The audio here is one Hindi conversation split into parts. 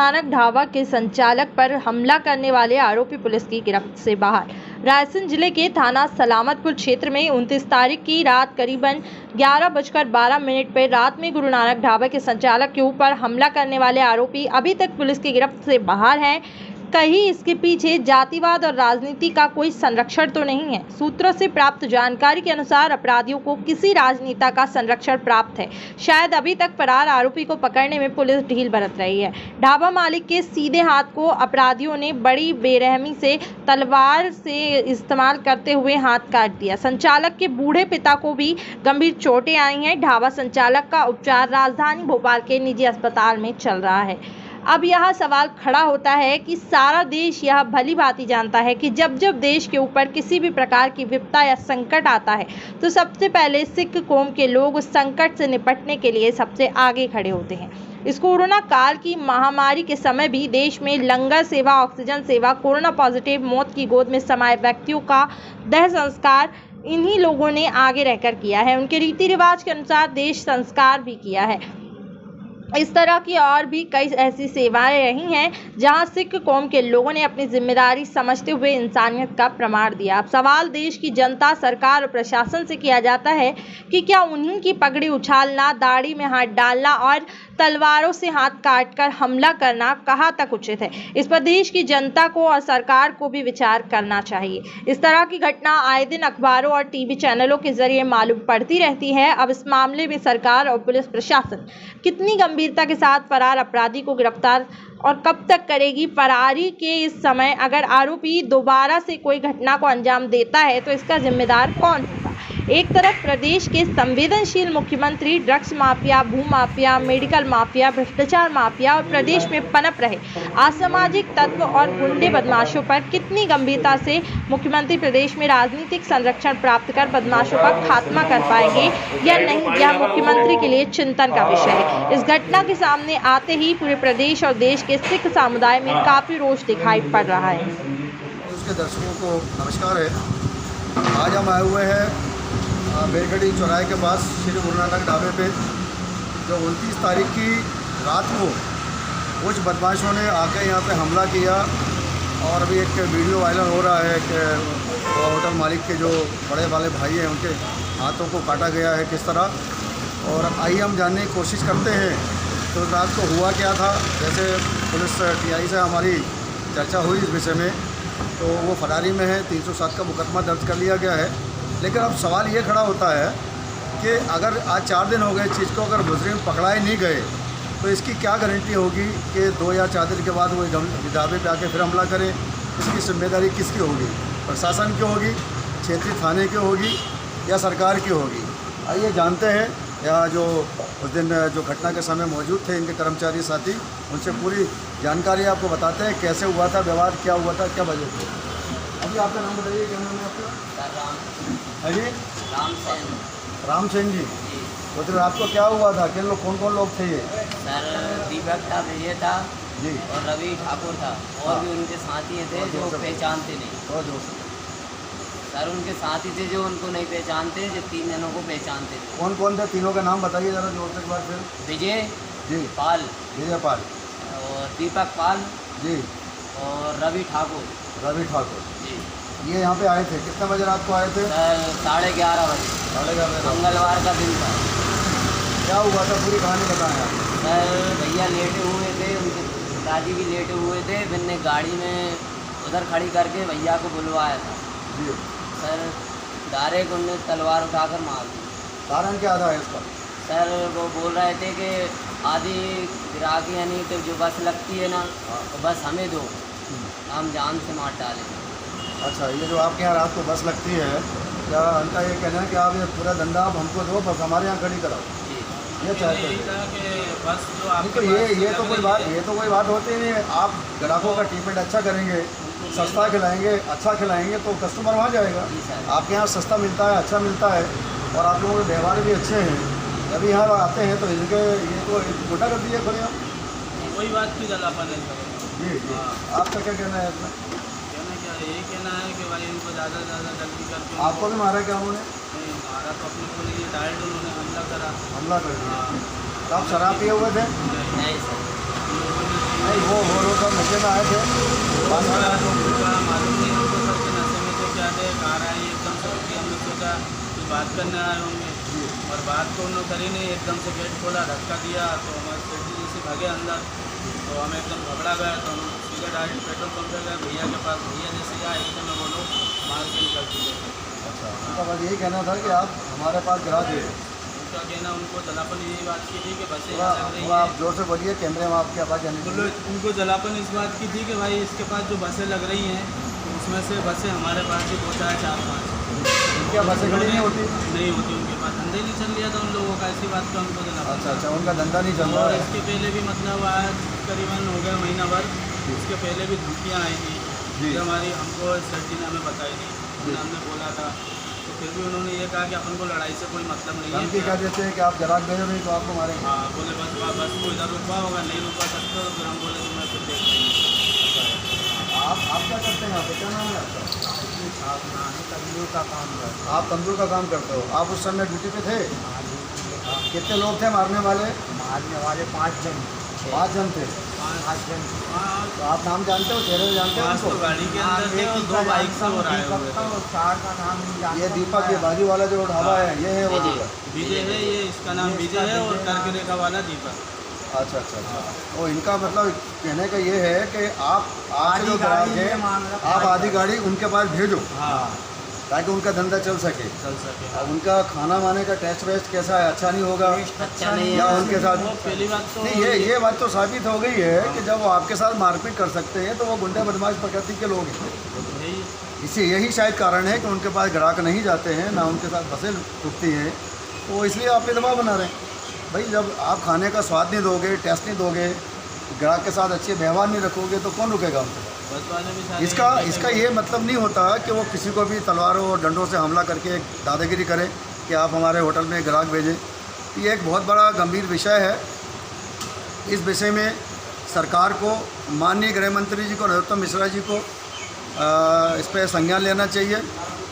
नानक ढाबा के संचालक पर हमला करने वाले आरोपी पुलिस की गिरफ्त से बाहर। रायसेन जिले के थाना सलामतपुर क्षेत्र में 29 तारीख की रात करीबन 11:12 पर रात में गुरु नानक ढाबा के संचालक के ऊपर हमला करने वाले आरोपी अभी तक पुलिस की गिरफ्त से बाहर हैं। कहीं इसके पीछे जातिवाद और राजनीति का कोई संरक्षण तो नहीं है। सूत्रों से प्राप्त जानकारी के अनुसार अपराधियों को किसी राजनेता का संरक्षण प्राप्त है। शायद अभी तक फरार आरोपी को पकड़ने में पुलिस ढील बरत रही है। ढाबा मालिक के सीधे हाथ को अपराधियों ने बड़ी बेरहमी से तलवार से इस्तेमाल करते हुए हाथ काट दिया। संचालक के बूढ़े पिता को भी गंभीर चोटें आई हैं। ढाबा संचालक का उपचार राजधानी भोपाल के निजी अस्पताल में चल रहा है। अब यह सवाल खड़ा होता है कि सारा देश यह भली भांति जानता है कि जब जब देश के ऊपर किसी भी प्रकार की विपदा या संकट आता है तो सबसे पहले सिख कौम के लोग उस संकट से निपटने के लिए सबसे आगे खड़े होते हैं। इस कोरोना काल की महामारी के समय भी देश में लंगर सेवा, ऑक्सीजन सेवा, कोरोना पॉजिटिव मौत की गोद में समाये व्यक्तियों का देह संस्कार इन्हीं लोगों ने आगे रहकर किया है। उनके रीति रिवाज के अनुसार देश संस्कार भी किया है। इस तरह की और भी कई ऐसी सेवाएं रही हैं जहां सिख कौम के लोगों ने अपनी जिम्मेदारी समझते हुए इंसानियत का प्रमाण दिया। अब सवाल देश की जनता, सरकार और प्रशासन से किया जाता है कि क्या उन्हीं की पगड़ी उछालना, दाढ़ी में हाथ डालना और तलवारों से हाथ काटकर हमला करना कहाँ तक उचित है? इस पर देश की जनता को और सरकार को भी विचार करना चाहिए। इस तरह की घटना आए दिन अखबारों और टीवी चैनलों के जरिए मालूम पड़ती रहती है। अब इस मामले में सरकार और पुलिस प्रशासन कितनी गंभीरता के साथ फरार अपराधी को गिरफ्तार और कब तक करेगी? फरारी के इस समय अगर आरोपी दोबारा से कोई घटना को अंजाम देता है तो इसका जिम्मेदार कौन होगा? एक तरफ प्रदेश के संवेदनशील मुख्यमंत्री ड्रग्स माफिया, भू माफिया, मेडिकल माफिया, भ्रष्टाचार माफिया और प्रदेश में पनप रहे असामाजिक तत्व और गुंडे बदमाशों पर कितनी गंभीरता से मुख्यमंत्री प्रदेश में राजनीतिक संरक्षण प्राप्त कर बदमाशों का खात्मा कर पाएंगे या नहीं, यह मुख्यमंत्री के लिए चिंतन का विषय है। इस घटना के सामने आते ही पूरे प्रदेश और देश के सिख समुदाय में काफी रोष दिखाई पड़ रहा है। उसके दर्शकों को नमस्कार है। आज हम आए हुए हैं बेरगढ़ी चौराहे के पास श्री गुरु नानक ढाबे पे, जो 29 तारीख की रात को कुछ बदमाशों ने आके यहाँ पे हमला किया और अभी एक वीडियो वायरल हो रहा है कि होटल मालिक के जो बड़े वाले भाई हैं उनके हाथों को काटा गया है किस तरह। और आइए हम जानने की कोशिश करते हैं तो रात को हुआ क्या था। जैसे पुलिस टीआई से हमारी चर्चा हुई इस विषय में, तो वो फरारी में है, 307 का मुकदमा दर्ज कर लिया गया है। लेकिन अब सवाल ये खड़ा होता है कि अगर आज 4 दिन हो गए चीज़ को, अगर मुजरिम पकड़ाए नहीं गए तो इसकी क्या गारंटी होगी कि 2 या 4 दिन के बाद वो ढाबे पे आके फिर हमला करें? इसकी जिम्मेदारी किसकी होगी? प्रशासन की होगी, क्षेत्रीय थाने की होगी या सरकार की होगी? आइए जानते हैं। या जो उस दिन जो घटना के समय मौजूद थे इनके कर्मचारी साथी, उनसे पूरी जानकारी आपको बताते हैं कैसे हुआ था, व्यवहार क्या हुआ था, क्या वजह थी। अभी आपका नाम बताइए, क्या नाम है आपका? सर जी रामसेन। रामसेन जी। तो फिर आपको क्या हुआ था? किन लोग, कौन कौन लोग थे ये? सर दीपक था, विजय था जी और रवि ठाकुर था और भी उनके साथी थे जो पहचानते नहीं। और जो सर उनके साथी थे जो उनको नहीं पहचानते, जो 3 जनों को पहचानते थे। कौन कौन थे? तीनों का नाम बताइए ज़रा जोर से एक बार फिर। विजय जी पाल विजय पाल और दीपक पाल जी और रवि ठाकुर जी। जी। ये यहाँ पे आए थे कितने बजे रात को आए थे? सर 11:30 बजे, 11:30 मंगलवार का दिन था। क्या हुआ था? पूरी कहानी बताएं आप। सर भैया लेटे हुए थे, उनके पिताजी भी लेटे हुए थे। मैंने गाड़ी में उधर खड़ी करके भैया को बुलवाया था जी। सर। डायरेक्ट उन्होंने तलवार उठाकर मार दी। कारण क्या था इसका? सर वो बोल रहे थे कि आधी ग्राहकी यानी तो जो बस लगती है ना, तो बस हमें दो, हम जान से मार डालेंगे। अच्छा, ये जो आपके यहाँ रात को बस लगती है, क्या उनका ये कहना है कि आप ये पूरा धंधा आप हमको दो, बस हमारे यहाँ खड़ी कराओ? जी ये चाहते हैं। बस जो नहीं तो ये तो कोई बात होती नहीं है। आप ग्राहकों का ट्रीटमेंट अच्छा करेंगे, सस्ता खिलाएंगे, अच्छा खिलाएंगे तो कस्टमर वहाँ जाएगा। जी सर। आपके यहाँ सस्ता मिलता है, अच्छा मिलता है और आप लोगों के व्यवहार भी अच्छे हैं। जब यहाँ आते हैं तो इनके ये तो छोटा कर दिया खुले आप। कोई बात की जलापन है जी जी। आपका क्या कहना है इसमें? कहना क्या है, यही कहना है कि भाई इनको ज़्यादा से ज़्यादा जल्दी करके आपको भी मारा क्या उन्होंने? नहीं मारा तो अपने को लिए डायरेक्ट उन्होंने हमला करा। हमला कर दिया। तो आप शराब पिए हुए थे? नहीं सर। उन्होंने नहीं वो लोग सब नशे में आए थे। मालूम नहीं हमको सर के नशे में थे क्या थे, कहाँ आए एकदम से रुके। हम लोग सोचा कुछ बात करने आए होंगे और बात तो उन्होंने करी नहीं। एकदम से गेट खोला, धक्का दिया तो हमारे सेफ्टी जैसे भागे अंदर, तो हमें एकदम घबरा गया। तो हम सीधे डायरेक्ट पेट्रोल पंप पे गए भैया के पास। भैया जैसे आए एकदम में वो लोग मार के निकल चुके थे। अच्छा, उनका बस यही कहना था कि आप हमारे पास गिरा दिए। उनका कहना, उनको जलापन यही बात की थी कि बसें थोड़ा लग रही थोड़ा है। आप जोर से बोलिए, कैमरे में आपकी आवाज़ आनी चाहिए। उनको जलापन इस बात की थी कि भाई इसके पास जो बसें लग रही हैं उसमें से बसें हमारे पास ही पहुँचा है 4-5। उनकी बसें खड़ी नहीं होती? नहीं होती उनके पास, धंधा ही नहीं चल लिया था उन लोगों का। ऐसी बात का उनको जलापन। अच्छा अच्छा, उनका धंधा नहीं चल रहा और है। इसके पहले भी मतलब आज करीबन हो गया महीना भर, इसके पहले भी धमकियाँ आई थी जी। जो हमारी हमको सेठ ने हमें बताई थी। हमने बोला था तो फिर भी उन्होंने ये कहा कि अपन को लड़ाई से कोई मतलब नहीं धमकी है। क्या देते हैं कि आप ग्राहक भेजो नहीं तो आपको मारेंगे? हाँ, बोले बस बस को इधर रुकवा होगा, नहीं रुकवा सकते तो फिर हम बोले तो मैं फिर देख लेंगे। आप क्या करते हैं यहाँ पे, क्या नाम है आपका? तंदूर का काम कर। आप तंदूर का काम करते हो। आप उस समय ड्यूटी पे थे? कितने लोग थे मारने वाले? मारने वाले 5 जन। 5 जन थे। 5 जन। तो आप नाम जानते हो, चेहरे से जानते हो पाँच तो उनको? गाड़ी के अंदर थे और 2 बाइक से हो रहा है हुए थे। और 4 का नाम नहीं जानता। ये दीपक, ये बाजू वाला जो ढाबा है, ये है वो दीपक? विजय है, ये इसका नाम विजय है और करके रेखा वाला दीपक। अच्छा अच्छा अच्छा। तो इनका मतलब कहने का ये है कि आप आधी जो गाड़ी ग्राहक ये मांग है, रहा आप है। आधी गाड़ी उनके पास भेजो हाँ, ताकि उनका धंधा चल सके। चल सके। अब उनका खाना वाने का टेस्ट वेस्ट कैसा है? अच्छा नहीं होगा? अच्छा नहीं या है। उनके साथ वो पहली बात तो नहीं, ये बात तो साबित हो गई है कि जब वो आपके साथ मारपीट कर सकते हैं तो वो गुंडा बदमाश प्रकृति के लोग हैं। यही इससे यही शायद कारण है कि उनके पास ग्राहक नहीं जाते हैं, ना उनके साथ बसें रुकती हैं, तो इसलिए आप पे दबाव बना रहे हैं। भाई जब आप खाने का स्वाद नहीं दोगे, टेस्ट नहीं दोगे, ग्राहक के साथ अच्छे व्यवहार नहीं रखोगे तो कौन रुकेगा उनके साथ? बस वाले भी सारे इसका ये मतलब नहीं होता कि वो किसी को भी तलवारों और डंडों से हमला करके दादागिरी करे कि आप हमारे होटल में ग्राहक भेजें। ये एक बहुत बड़ा गंभीर विषय है। इस विषय में सरकार को, माननीय गृह मंत्री जी को, नरोत्तम मिश्रा जी को इस पर संज्ञान लेना चाहिए।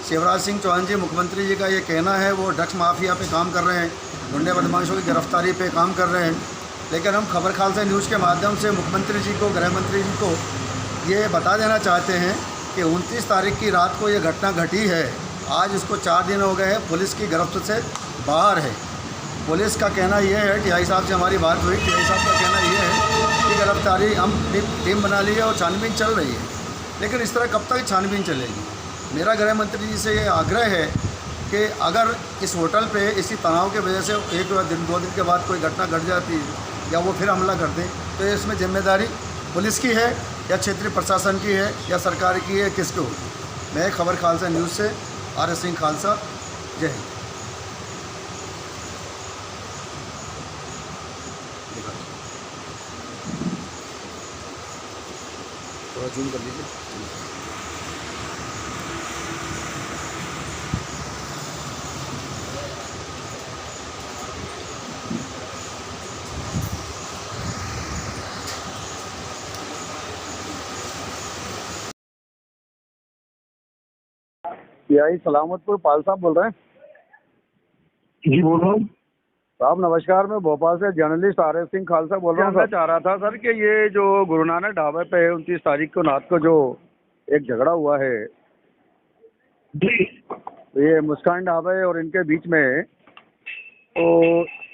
शिवराज सिंह चौहान जी, मुख्यमंत्री जी का ये कहना है वो ड्रग्स माफिया पे काम कर रहे हैं, गुंडे बदमाशों की गिरफ्तारी पे काम कर रहे हैं। लेकिन हम खबर खालसा न्यूज़ के माध्यम से मुख्यमंत्री जी को, गृह मंत्री जी को ये बता देना चाहते हैं कि 29 तारीख की रात को ये घटना घटी है। आज इसको 4 दिन हो गए हैं, पुलिस की गिरफ्त से बाहर है। पुलिस का कहना ये है, टीआई साहब से हमारी बात हुई, टीआई साहब का कहना ये है कि गिरफ्तारी हम टीम बना ली है और छानबीन चल रही है। लेकिन इस तरह कब तक छानबीन चलेगी? मेरा गृह मंत्री जी से ये आग्रह है कि अगर इस होटल पे इसी तनाव की वजह से 1-2 दिन के बाद कोई घटना घट जाती है या वो फिर हमला कर दें तो इसमें जिम्मेदारी पुलिस की है या क्षेत्रीय प्रशासन की है या सरकार की है, किसकी होगी? मैं खबर खालसा न्यूज़ से आर सिंह खालसा, जय हिंद। थोड़ा जूम कर लीजिए। टीआई सलामतपुर पाल साहब बोल रहे हैं? जी बोल रहा हूँ। साहब नमस्कार, मैं भोपाल से जर्नलिस्ट आर सिंह खालसा बोल रहा हूँ। मैं चाह रहा था सर कि ये जो गुरु नानक ढाबे पे 29 तारीख को रात को जो एक झगड़ा हुआ है, जी ये मुस्कान ढाबे और इनके बीच में, तो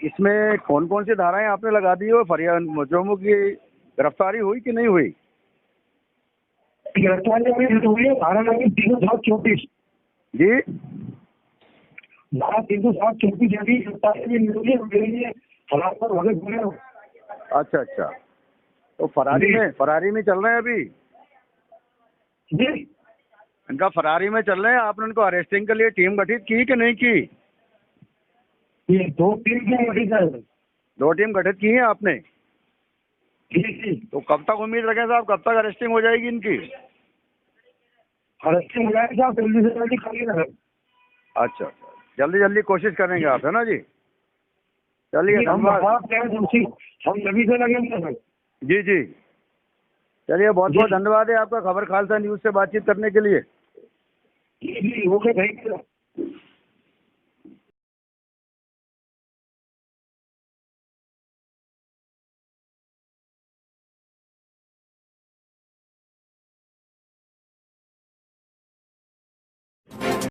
इसमें कौन कौन सी धाराएं आपने लगा दी और फरियाद मुजरिमों की गिरफ्तारी हुई कि नहीं हुई? गिरफ्तारी में हुई है धारा नंबर 334 जी, धारा 334 यदि गिरफ्तारी में हुई है मेरे लिए फरार पर भगत बोले हो। अच्छा अच्छा, तो फरारी में चल रहे हैं अभी? जी इनका फरारी में चल रहे हैं। आपने उनको अरेस्टिंग के लिए टीम गठित की कि नहीं की? ये 2 टीम की गठित है। 2 टीम गठित की है आपने? जी जी तो कब तक उम्मीद रखें साहब, कब तक अरेस्टिंग हो जाएगी इनकी? अरेस्टिंग हो जाएगी साहब, जल्दी से जल्दी खाली रहे। अच्छा, जल्दी जल्दी कोशिश करेंगे आप, है ना जी? चलिए हम धन्यवाद। हम सभी से लगेंगे सर। जी जी, चलिए बहुत बहुत धन्यवाद है आपका खबर खालसा न्यूज़ से बातचीत करने के लिए। जी ओके, थैंक यू।